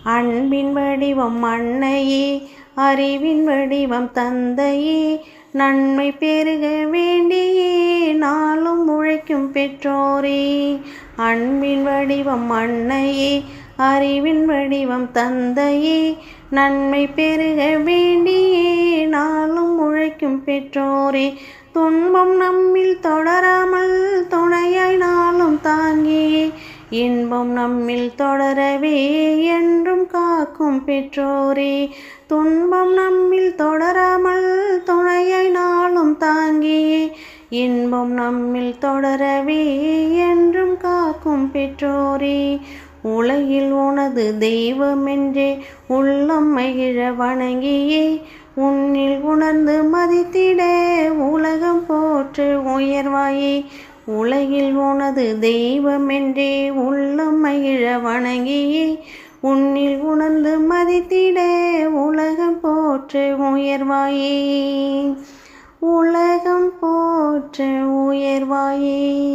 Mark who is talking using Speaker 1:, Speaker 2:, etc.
Speaker 1: அன்பின் வடிவம் அன்னையே, அறிவின் வடிவம் தந்தையே, நன்மை பெருக வேண்டியே நாளும் உழைக்கும் பெற்றோரே. அன்பின் வடிவம் அன்னையே, அறிவின் வடிவம் தந்தையே, நன்மை பெருக வேண்டியே நாளும் உழைக்கும் பெற்றோரே. துன்பம் நம்மில் தொடராமல் துணையாய் நாளும் தாங்கியே, இன்பம் நம்மில் தொடரவே என்றும் காக்கும் பெற்றோரே. துன்பம் நம்மில் தொடராமல் துணையாய் நாளும் தாங்கியே, இன்பம் நம்மில் தொடரவே என்றும் காக்கும் பெற்றோரே. உலகில் உனது தெய்வமென்றே உள்ளம் மகிழ வணங்கியே, உன்னில் உணர்ந்து மதித்திட உலகம் போற்று உயர்வாயே. உலகில் உனது தெய்வமென்றே உள்ளம் மகிழ வணங்கியே, உன்னில் உணர்ந்து மதித்திட உலகம் போற்று உயர்வாயே. உலகம் போற்று உயர்வாயே.